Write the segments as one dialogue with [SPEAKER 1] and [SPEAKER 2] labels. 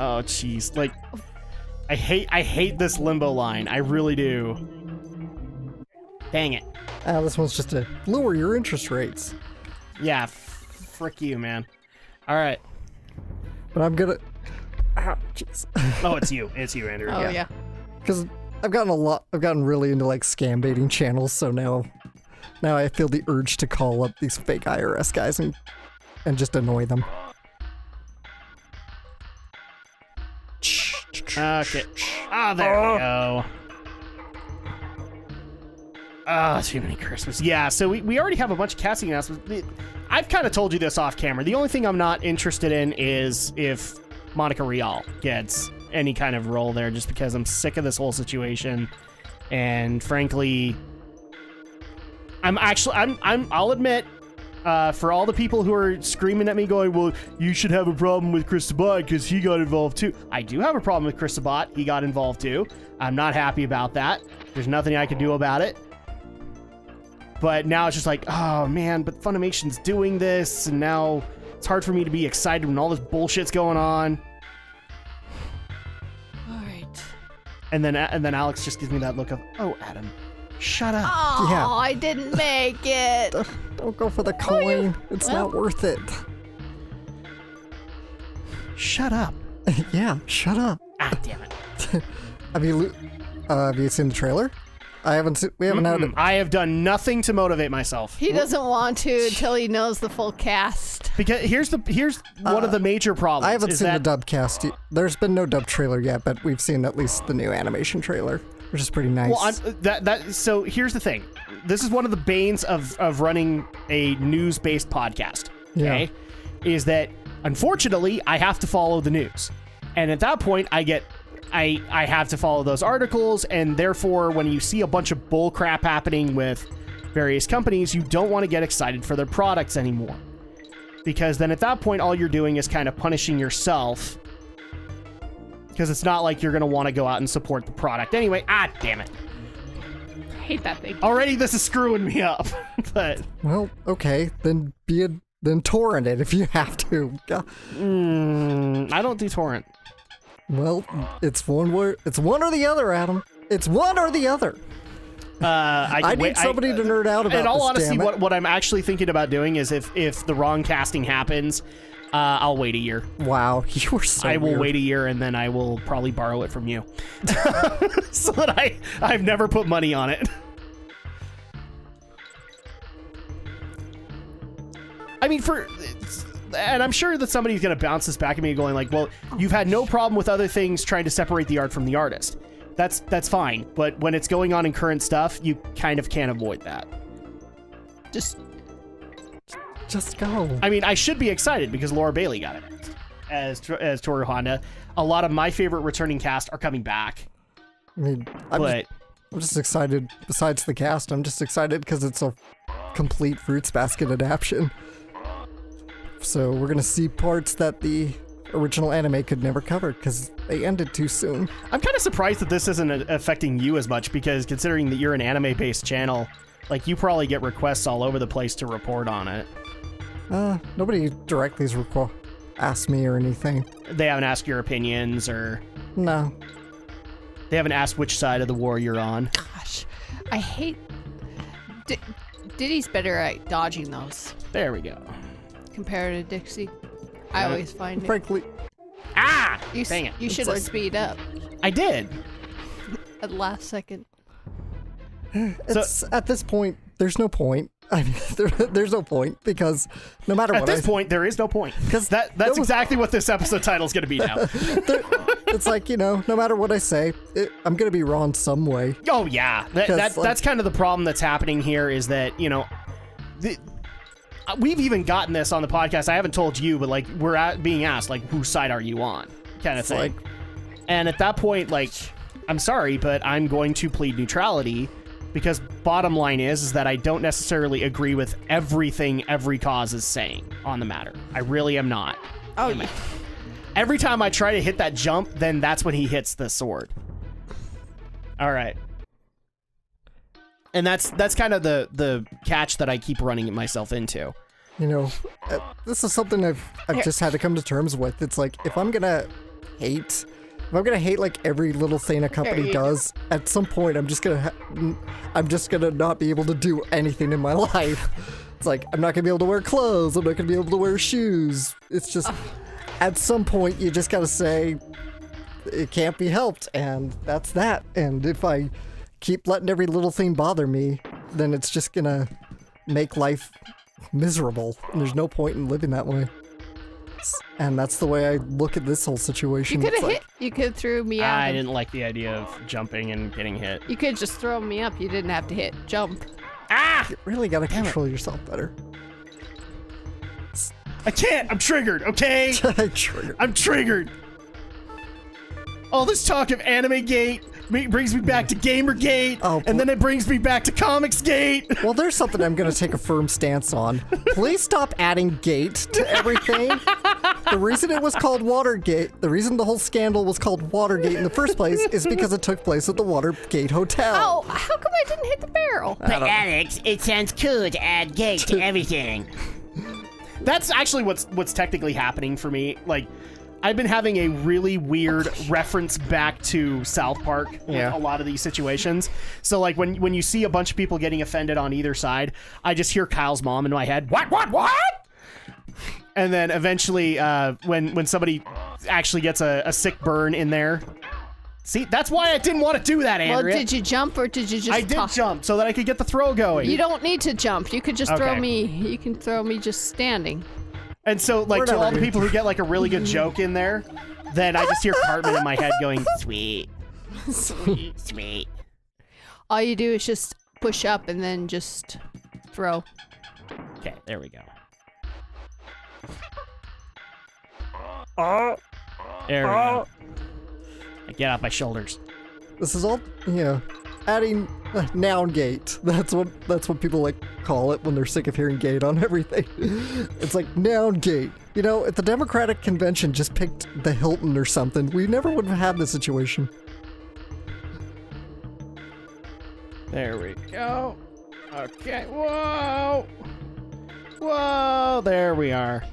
[SPEAKER 1] Oh, jeez. Like, I hate this limbo line. I really do. Dang it.
[SPEAKER 2] This one's just to lower your interest rates.
[SPEAKER 1] Yeah, frick you, man. All right.
[SPEAKER 2] But I'm gonna... Ah, jeez.
[SPEAKER 1] Oh, it's you. It's you, Andrew.
[SPEAKER 3] Oh, yeah.
[SPEAKER 2] Because I've gotten really into like scam baiting channels, so now I feel the urge to call up these fake IRS guys and just annoy them.
[SPEAKER 1] Okay. Ah, there we go. Ah, too many Christmas. Yeah, so we already have a bunch of casting announcements. I've kind of told you this off camera. The only thing I'm not interested in is if Monica Rial gets any kind of role there, just because I'm sick of this whole situation. And frankly, I'll admit, for all the people who are screaming at me going, well, you should have a problem with Chris Sabat because he got involved too. I do have a problem with Chris Sabat. He got involved too. I'm not happy about that. There's nothing I can do about it. But now it's just like, oh man, but Funimation's doing this, and now it's hard for me to be excited when all this bullshit's going on.
[SPEAKER 3] All right.
[SPEAKER 1] And then Alex just gives me that look of, oh, Adam, shut up.
[SPEAKER 3] Oh,
[SPEAKER 2] Yeah.
[SPEAKER 3] I didn't make it.
[SPEAKER 2] Don't go for the coin. It's not worth it.
[SPEAKER 1] Shut up.
[SPEAKER 2] Yeah, shut up.
[SPEAKER 1] Ah, damn it.
[SPEAKER 2] Have you seen the trailer? I haven't seen. We haven't had it.
[SPEAKER 1] I have done nothing to motivate myself.
[SPEAKER 3] He doesn't want to until he knows the full cast.
[SPEAKER 1] Because here's one of the major problems.
[SPEAKER 2] I haven't
[SPEAKER 1] is
[SPEAKER 2] seen
[SPEAKER 1] that,
[SPEAKER 2] the dub cast. There's been no dub trailer yet, but we've seen at least the new animation trailer, which is pretty nice.
[SPEAKER 1] Well, so here's the thing. This is one of the banes of running a news-based podcast. Okay, is that unfortunately I have to follow the news, and at that point I have to follow those articles, and therefore when you see a bunch of bull crap happening with various companies, you don't want to get excited for their products anymore. Because then at that point, all you're doing is kind of punishing yourself. Because it's not like you're going to want to go out and support the product. Anyway, damn it.
[SPEAKER 3] I hate that thing.
[SPEAKER 1] Already this is screwing me up. But
[SPEAKER 2] well, okay, then then torrent it if you have to.
[SPEAKER 1] I don't do torrent.
[SPEAKER 2] Well, it's one or the other, Adam. It's one or the other. I need somebody to nerd out about this.
[SPEAKER 1] In all honesty,
[SPEAKER 2] damn it.
[SPEAKER 1] what I'm actually thinking about doing is if the wrong casting happens, I'll wait a year.
[SPEAKER 2] Wow, you were so
[SPEAKER 1] I will
[SPEAKER 2] weird.
[SPEAKER 1] wait a year, and then I will probably borrow it from you. So that I've never put money on it. I mean, and I'm sure that somebody's going to bounce this back at me going like, well, you've had no problem with other things trying to separate the art from the artist. That's fine. But when it's going on in current stuff, you kind of can't avoid that.
[SPEAKER 3] Just
[SPEAKER 2] go.
[SPEAKER 1] I mean, I should be excited because Laura Bailey got it as Toru Honda. A lot of my favorite returning cast are coming back.
[SPEAKER 2] I mean, I'm just excited. Besides the cast, I'm just excited because it's a complete Fruits Basket adaptation. So we're gonna see parts that the original anime could never cover because they ended too soon.
[SPEAKER 1] I'm kind of surprised that this isn't affecting you as much because considering that you're an anime-based channel, like you probably get requests all over the place to report on it.
[SPEAKER 2] Nobody directly has asked me or anything.
[SPEAKER 1] They haven't asked your opinions or...
[SPEAKER 2] No.
[SPEAKER 1] They haven't asked which side of the war you're on.
[SPEAKER 3] gosh, I hate. Diddy's better at dodging those
[SPEAKER 1] There we go.
[SPEAKER 3] compared to Dixie. I always find it.
[SPEAKER 2] Frankly,
[SPEAKER 1] Dang it.
[SPEAKER 3] You should have speed up
[SPEAKER 1] I did.
[SPEAKER 3] at the last second.
[SPEAKER 2] it's at this point, there's no point. I mean, there's no point because no matter
[SPEAKER 1] At
[SPEAKER 2] what
[SPEAKER 1] this point, there is no point. Because that's exactly what this episode title is going to be now.
[SPEAKER 2] it's like, no matter what I say, I'm going to be wrong some way.
[SPEAKER 1] Oh, yeah. That's kind of the problem that's happening here is that, we've even gotten this on the podcast. I haven't told you, but like we're being asked, like, whose side are you on? Kind of thing. And at that point, like, I'm sorry, but I'm going to plead neutrality because bottom line is that I don't necessarily agree with everything every cause is saying on the matter. I really am not.
[SPEAKER 3] Oh, yeah.
[SPEAKER 1] Every time I try to hit that jump, then that's when he hits the sword. All right. And that's kind of the catch that I keep running myself into.
[SPEAKER 2] This is something I've just had to come to terms with. It's like, if I'm gonna hate, like every little thing a company does, at some point I'm just gonna not be able to do anything in my life. It's like, I'm not gonna be able to wear clothes, I'm not gonna be able to wear shoes. It's just, at some point you just gotta say, it can't be helped, and that's that. And if I keep letting every little thing bother me, then it's just gonna make life miserable, and there's no point in living that way. And that's the way I look at this whole situation.
[SPEAKER 3] You could have hit. You could have threw me out.
[SPEAKER 1] I didn't like the idea of jumping and getting hit.
[SPEAKER 3] You could just throw me up. You didn't have to hit. Jump.
[SPEAKER 1] Ah!
[SPEAKER 2] You really gotta control yourself better.
[SPEAKER 1] I can't! I'm triggered, okay? I'm triggered. All this talk of Anime Gate brings me back to Gamergate, and then it brings me back to Comics Gate.
[SPEAKER 2] Well, there's something I'm gonna take a firm stance on. Please stop adding gate to everything. The reason it was called Watergate, the reason the whole scandal was called Watergate in the first place is because it took place at the Watergate Hotel.
[SPEAKER 3] Oh, how come I didn't hit the barrel?
[SPEAKER 4] But Alex, it sounds cool to add gate to everything.
[SPEAKER 1] That's actually what's technically happening for me. Like, I've been having a really weird reference back to South Park with a lot of these situations. So, like, when you see a bunch of people getting offended on either side, I just hear Kyle's mom in my head, what? And then eventually, when somebody actually gets a sick burn in there, see, that's why I didn't want to do that, Andrea.
[SPEAKER 3] Well, did you jump or did you just
[SPEAKER 1] I did jump so that I could get the throw going.
[SPEAKER 3] You don't need to jump. You could just throw
[SPEAKER 1] Okay.
[SPEAKER 3] me. You can throw me just standing.
[SPEAKER 1] And so, like, to all the people who get, like, a really good joke in there, then I just hear Cartman in my head going, sweet. Sweet.
[SPEAKER 3] All you do is just push up and then just throw.
[SPEAKER 1] Okay, there we go. There we go. Get off my shoulders.
[SPEAKER 2] This is all, adding noun gate. That's what people like call it when they're sick of hearing gate on everything. It's like noun gate. You know, if the Democratic Convention just picked the Hilton or something, we never would have had this situation.
[SPEAKER 1] There we go. Okay, whoa. Whoa, there we are.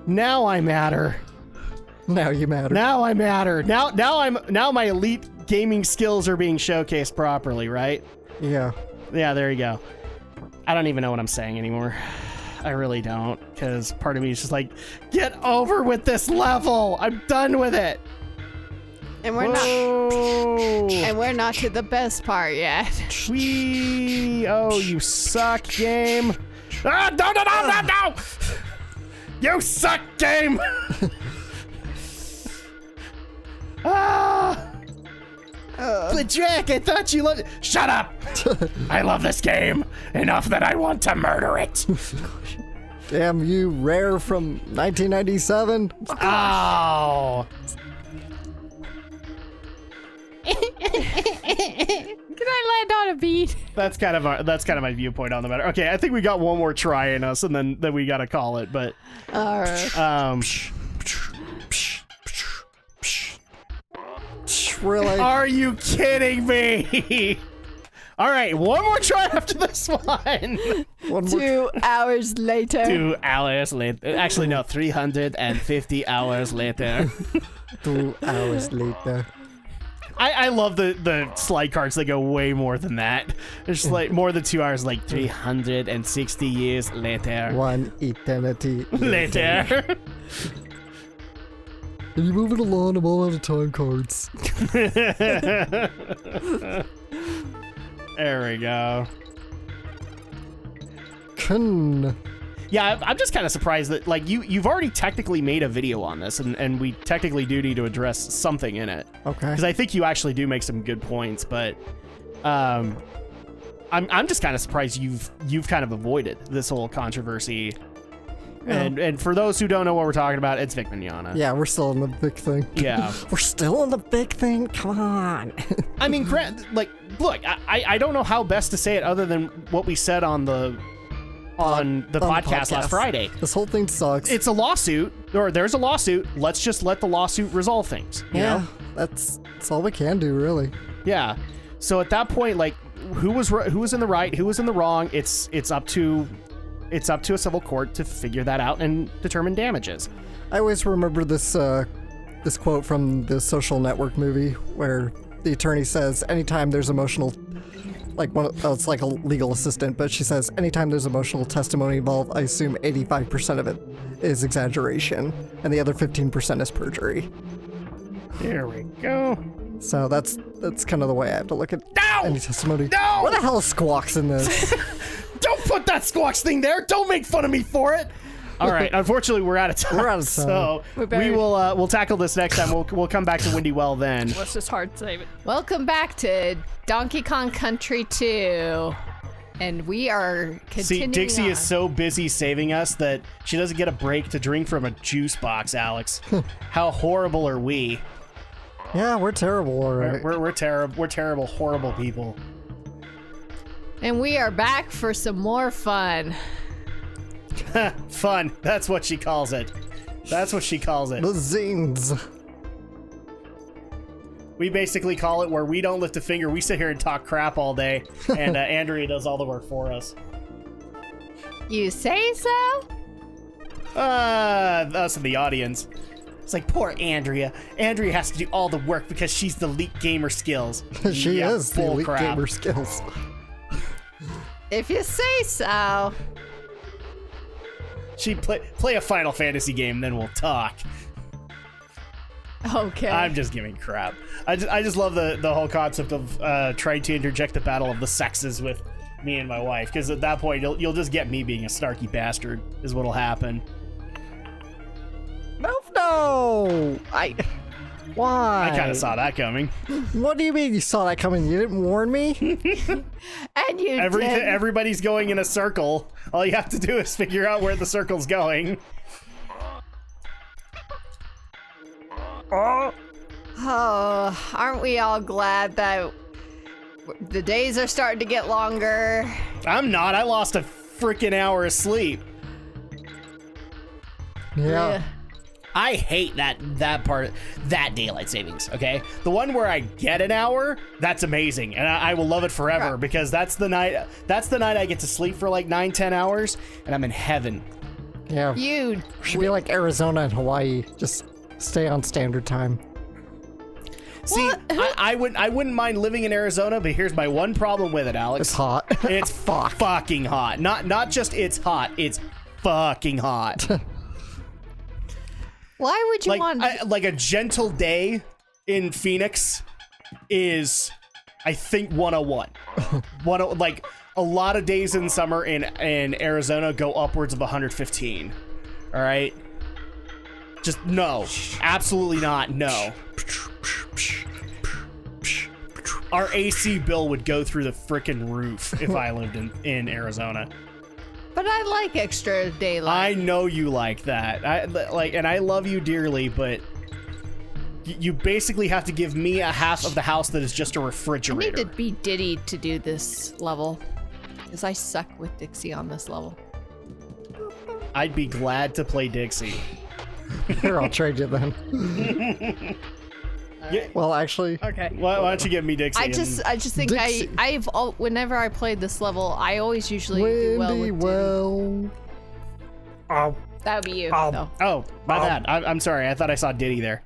[SPEAKER 1] Now I matter.
[SPEAKER 2] Now you matter.
[SPEAKER 1] Now I matter. Now my elite gaming skills are being showcased properly, right?
[SPEAKER 2] Yeah.
[SPEAKER 1] Yeah, there you go. I don't even know what I'm saying anymore. I really don't, because part of me is just like, get over with this level. I'm done with it.
[SPEAKER 3] And we're not. And we're not to the best part yet.
[SPEAKER 1] Whee! Oh, you suck, game. Ah, no! You suck, game. Ah! But Drak, I thought you loved it. Shut up! I love this game enough that I want to murder it.
[SPEAKER 2] Damn you, Rare from 1997.
[SPEAKER 1] Oh!
[SPEAKER 3] Can I land on a beat?
[SPEAKER 1] That's kind of my viewpoint on the matter. Okay, I think we got one more try in us, and then we gotta call it. But
[SPEAKER 3] All right.
[SPEAKER 2] Really?
[SPEAKER 1] Are you kidding me? All right, one more try after this one.
[SPEAKER 3] 2 hours later.
[SPEAKER 1] 2 hours later. Actually, no, 350 hours later.
[SPEAKER 2] 2 hours later.
[SPEAKER 1] I love the slide cards that go way more than that. There's like more than 2 hours, like 360 years later.
[SPEAKER 2] 1 eternity
[SPEAKER 1] Later.
[SPEAKER 2] And you move it along, I'm all out of time cards.
[SPEAKER 1] There we go. Yeah, I'm just kind of surprised that, like, you've already technically made a video on this, and we technically do need to address something in it.
[SPEAKER 2] Okay.
[SPEAKER 1] Because I think you actually do make some good points, but I'm just kind of surprised you've kind of avoided this whole controversy.
[SPEAKER 2] Yeah.
[SPEAKER 1] And for those who don't know what we're talking about, it's Vic Mignogna.
[SPEAKER 2] Yeah, we're still in the big thing.
[SPEAKER 1] Yeah.
[SPEAKER 2] We're still in the big thing? Come on.
[SPEAKER 1] I mean, like, look, I don't know how best to say it other than what we said on the podcast last Friday.
[SPEAKER 2] This whole thing sucks.
[SPEAKER 1] It's a lawsuit, or there's a lawsuit. Let's just let the lawsuit resolve things. You know?
[SPEAKER 2] That's all we can do, really.
[SPEAKER 1] Yeah. So at that point, like, who was in the right, who was in the wrong? It's up to a civil court to figure that out and determine damages.
[SPEAKER 2] I always remember this this quote from the Social Network movie where the attorney says, anytime there's emotional, it's like a legal assistant, but she says, anytime there's emotional testimony involved, I assume 85% of it is exaggeration, and the other 15% is perjury.
[SPEAKER 1] There we go.
[SPEAKER 2] So that's kind of the way I have to look at any testimony.
[SPEAKER 1] No!
[SPEAKER 2] What the hell squawks in this?
[SPEAKER 1] Don't put that squawks thing there. Don't make fun of me for it. All right. Unfortunately, we're out of time.
[SPEAKER 2] We're out of time.
[SPEAKER 1] So we will we'll tackle this next time. We'll come back to Windy Well then.
[SPEAKER 5] Let's just hard save it.
[SPEAKER 3] Welcome back to Donkey Kong Country 2. And we are continuing
[SPEAKER 1] See, Dixie
[SPEAKER 3] on.
[SPEAKER 1] is so busy saving us that she doesn't get a break to drink from a juice box, Alex. How horrible are we?
[SPEAKER 2] Yeah, we're terrible, all right.
[SPEAKER 1] We're terrible. We're terrible, horrible people.
[SPEAKER 3] And we are back for some more fun.
[SPEAKER 1] Fun. That's what she calls it. That's what she calls it.
[SPEAKER 2] The zings.
[SPEAKER 1] We basically call it where we don't lift a finger. We sit here and talk crap all day, and Andrea does all the work for us.
[SPEAKER 3] You say so?
[SPEAKER 1] Us in the audience. It's like, poor Andrea. Andrea has to do all the work because she's the elite gamer skills.
[SPEAKER 2] She
[SPEAKER 1] Yeah,
[SPEAKER 2] is the
[SPEAKER 1] bull
[SPEAKER 2] elite
[SPEAKER 1] crap.
[SPEAKER 2] gamer skills.
[SPEAKER 3] If you say so.
[SPEAKER 1] She play a Final Fantasy game, then we'll talk.
[SPEAKER 3] Okay.
[SPEAKER 1] I'm just giving crap. I just love the whole concept of trying to interject the battle of the sexes with me and my wife, because at that point you'll just get me being a snarky bastard is what'll happen.
[SPEAKER 2] No! Why?
[SPEAKER 1] I kind of saw that coming.
[SPEAKER 2] What do you mean you saw that coming? You didn't warn me?
[SPEAKER 3] And you did.
[SPEAKER 1] Everybody's going in a circle. All you have to do is figure out where the circle's going.
[SPEAKER 3] Oh, aren't we all glad that the days are starting to get longer?
[SPEAKER 1] I'm not. I lost a freaking hour of sleep.
[SPEAKER 2] Yeah.
[SPEAKER 1] I hate that part, that daylight savings, okay? The one where I get an hour, that's amazing, and I will love it forever, because that's the night I get to sleep for like 9-10 hours, and I'm in heaven.
[SPEAKER 2] Yeah.
[SPEAKER 3] You
[SPEAKER 2] Should be like Arizona and Hawaii. Just stay on standard time.
[SPEAKER 1] See, I wouldn't mind living in Arizona, but here's my one problem with it, Alex.
[SPEAKER 2] It's hot.
[SPEAKER 1] It's fucking hot. Not just it's hot, it's fucking hot.
[SPEAKER 3] Why would you want?
[SPEAKER 1] Like a gentle day in Phoenix is, I think, 101. Like a lot of days in summer in Arizona go upwards of 115. All right, just no, absolutely not, no. Our AC bill would go through the frickin' roof if I lived in Arizona.
[SPEAKER 3] But I like extra daylight.
[SPEAKER 1] I know you like that. And I love you dearly, but you basically have to give me a half of the house that is just a
[SPEAKER 3] I
[SPEAKER 1] refrigerator.
[SPEAKER 3] need to be Diddy to do this level, because I suck with Dixie on this level.
[SPEAKER 1] I'd be glad to play Dixie.
[SPEAKER 2] Here, I'll trade you then.
[SPEAKER 1] Yeah.
[SPEAKER 2] Well, actually,
[SPEAKER 5] Okay.
[SPEAKER 1] Why don't you give me Dixie?
[SPEAKER 3] I just think
[SPEAKER 2] Dixie.
[SPEAKER 3] whenever I played this level, I always usually do well
[SPEAKER 2] Windy
[SPEAKER 3] with Diddy.
[SPEAKER 2] well.
[SPEAKER 3] That would be you, though.
[SPEAKER 1] Oh, my bad. I'm sorry. I thought I saw Diddy there.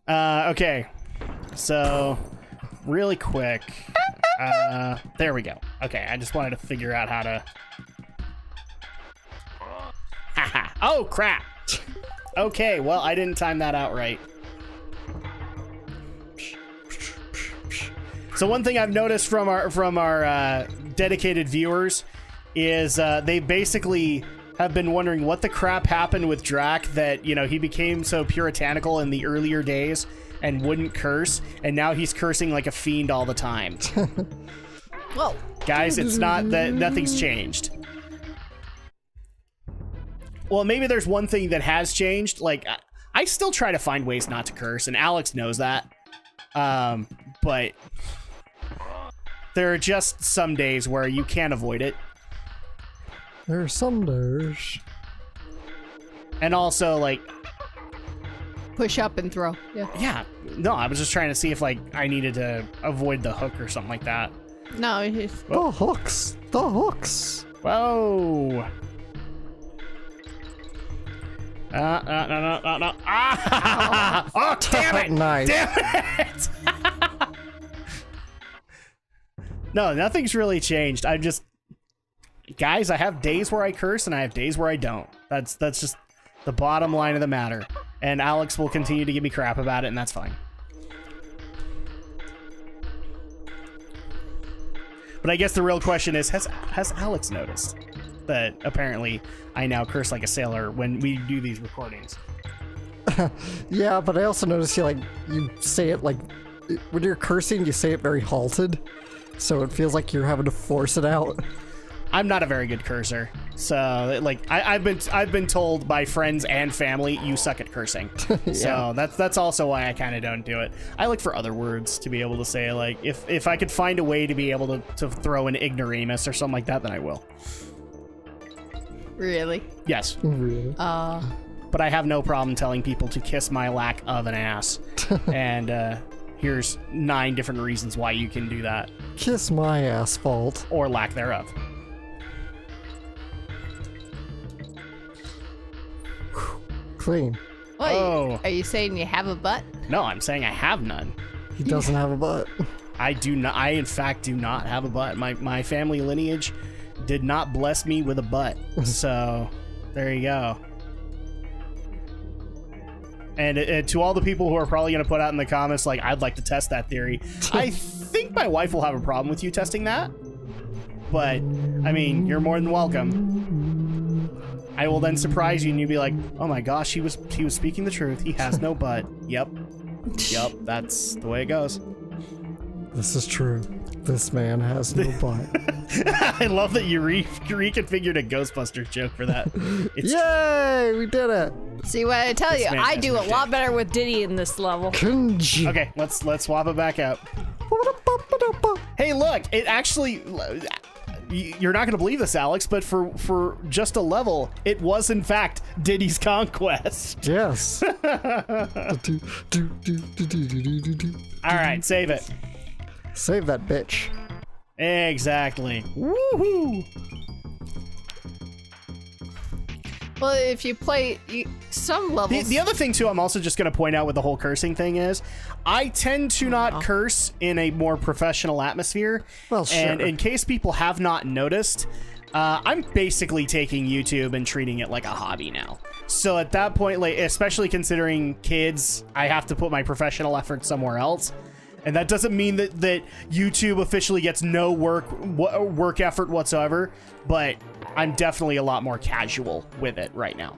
[SPEAKER 1] Okay. So, really quick. There we go. Okay, I just wanted to figure out how to... Haha. Oh, crap. Okay, well, I didn't time that out right. So one thing I've noticed from our dedicated viewers is they basically have been wondering what the crap happened with Drak, that, you know, he became so puritanical in the earlier days and wouldn't curse, and now he's cursing like a fiend all the time.
[SPEAKER 3] Whoa.
[SPEAKER 1] Guys, it's not that nothing's changed. Well, maybe there's one thing that has changed. Like, I still try to find ways not to curse, and Alex knows that. But there are just some days where you can't avoid it.
[SPEAKER 2] There are some days.
[SPEAKER 1] And also, like,
[SPEAKER 3] Push up and throw.
[SPEAKER 1] yeah, no, I was just trying to see if, like, I needed to avoid the hook or something like that.
[SPEAKER 3] No, it's...
[SPEAKER 2] The hooks. The hooks.
[SPEAKER 1] Whoa. No. Ah! Oh, damn it!
[SPEAKER 2] Nice.
[SPEAKER 1] Damn it! No, nothing's really changed. I'm just... Guys, I have days where I curse and I have days where I don't. That's just the bottom line of the matter. And Alex will continue to give me crap about it, and that's fine. But I guess the real question is, has Alex noticed that apparently I now curse like a sailor when we do these recordings?
[SPEAKER 2] Yeah, but I also noticed you say it like, when you're cursing, you say it very halted. So it feels like you're having to force it out.
[SPEAKER 1] I'm not a very good cursor, so like I've been told by friends and family you suck at cursing.
[SPEAKER 2] Yeah.
[SPEAKER 1] So that's also why I kind of don't do it. I look for other words to be able to say, like if I could find a way to be able to throw an ignoramus or something like that, then I will.
[SPEAKER 3] Really?
[SPEAKER 1] Yes.
[SPEAKER 2] Really?
[SPEAKER 1] But I have no problem telling people to kiss my lack of an ass. And here's 9 different reasons why you can do that.
[SPEAKER 2] Kiss my asphalt.
[SPEAKER 1] Or lack thereof.
[SPEAKER 2] Clean.
[SPEAKER 3] Wait,
[SPEAKER 1] Oh.
[SPEAKER 3] are you saying you have a butt?
[SPEAKER 1] No, I'm saying I have none.
[SPEAKER 2] He doesn't have a butt.
[SPEAKER 1] I do not. I in fact do not have a butt. My family lineage did not bless me with a butt. So there you go. And to all the people who are probably going to put out in the comments, like, I'd like to test that theory. I think my wife will have a problem with you testing that. But I mean, you're more than welcome. I will then surprise you and you'll be like, oh my gosh, he was speaking the truth. He has no butt. Yep, that's the way it goes.
[SPEAKER 2] This is true. This man has no butt.
[SPEAKER 1] I love that you reconfigured a Ghostbusters joke for that. It's
[SPEAKER 2] Yay! We did it!
[SPEAKER 3] See what I tell you?
[SPEAKER 1] man
[SPEAKER 3] I
[SPEAKER 1] has
[SPEAKER 3] do
[SPEAKER 1] no
[SPEAKER 3] a lot
[SPEAKER 1] dick.
[SPEAKER 3] better with Diddy in this level.
[SPEAKER 2] Kunji.
[SPEAKER 1] okay. Let's swap it back out. Hey, look! It actually. You're not gonna believe this, Alex, but for just a level, it was in fact Diddy's Conquest.
[SPEAKER 2] Yes.
[SPEAKER 1] All right, save it.
[SPEAKER 2] Save that bitch.
[SPEAKER 1] Exactly. Woohoo!
[SPEAKER 3] Well, if you play some levels...
[SPEAKER 1] The other thing, too, I'm also just going to point out with the whole cursing thing is I tend to not curse in a more professional atmosphere.
[SPEAKER 2] Well, sure.
[SPEAKER 1] And in case people have not noticed, I'm basically taking YouTube and treating it like a hobby now. So at that point, like, especially considering kids, I have to put my professional effort somewhere else. And that doesn't mean that YouTube officially gets no work effort whatsoever, but I'm definitely a lot more casual with it right now.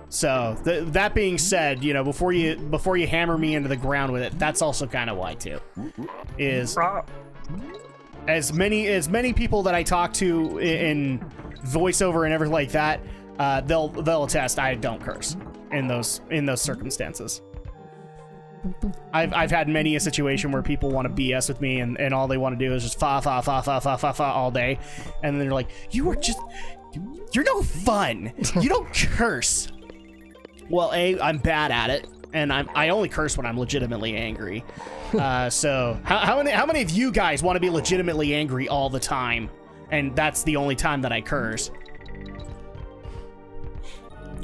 [SPEAKER 1] So that being said, you know, before you hammer me into the ground with it, that's also kind of why too. Is as many people that I talk to in voiceover and everything like that, they'll attest I don't curse in those circumstances. I've had many a situation where people want to BS with me and all they want to do is just fa all day, and then they're like, you're no fun. You don't curse. Well, I'm bad at it, and I only curse when I'm legitimately angry. So how many of you guys want to be legitimately angry all the time, and that's the only time that I curse?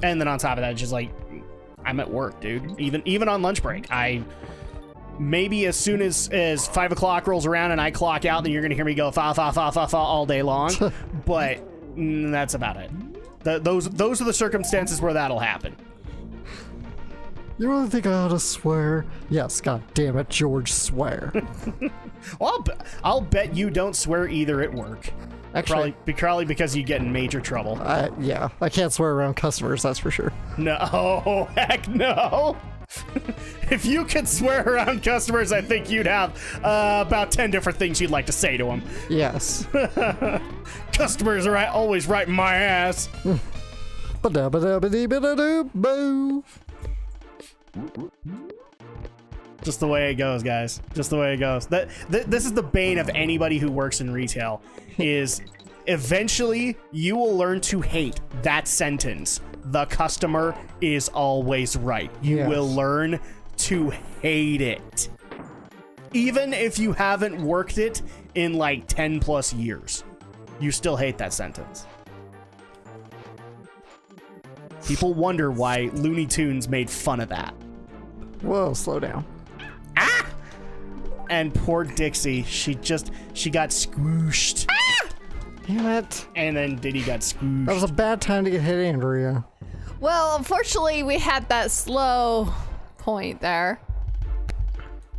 [SPEAKER 1] And then on top of that, it's just like, I'm at work, dude. Even on lunch break, maybe as soon as 5 o'clock rolls around and I clock out, then you're gonna hear me go fa all day long. But that's about it. Those are the circumstances where that'll happen.
[SPEAKER 2] You really think I ought to swear? Yes, god damn it, George, swear.
[SPEAKER 1] Well, I'll bet you don't swear either at work.
[SPEAKER 2] Actually,
[SPEAKER 1] Probably because you get in major trouble.
[SPEAKER 2] yeah, I can't swear around customers, that's for sure.
[SPEAKER 1] No, heck no. If you could swear around customers, I think you'd have about 10 different things you'd like to say to them.
[SPEAKER 2] Yes.
[SPEAKER 1] Customers are always right in my ass.
[SPEAKER 2] Ba-da-ba-da-ba-dee-ba-da-doo-boo.
[SPEAKER 1] Just the way it goes, guys. Just the way it goes. This is the bane of anybody who works in retail, is eventually you will learn to hate that sentence. The customer is always right. You
[SPEAKER 2] Yes.
[SPEAKER 1] will learn to hate it. Even if you haven't worked it in like 10 plus years, you still hate that sentence. People wonder why Looney Tunes made fun of that.
[SPEAKER 2] Whoa, slow down.
[SPEAKER 1] And poor Dixie, she got squooshed.
[SPEAKER 2] Damn it.
[SPEAKER 1] And then Diddy got squooshed.
[SPEAKER 2] That was a bad time to get hit, Andrea.
[SPEAKER 3] Well, unfortunately, we had that slow point there.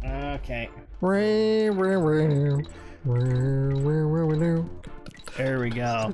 [SPEAKER 1] Okay.
[SPEAKER 2] There we go.
[SPEAKER 1] There we go.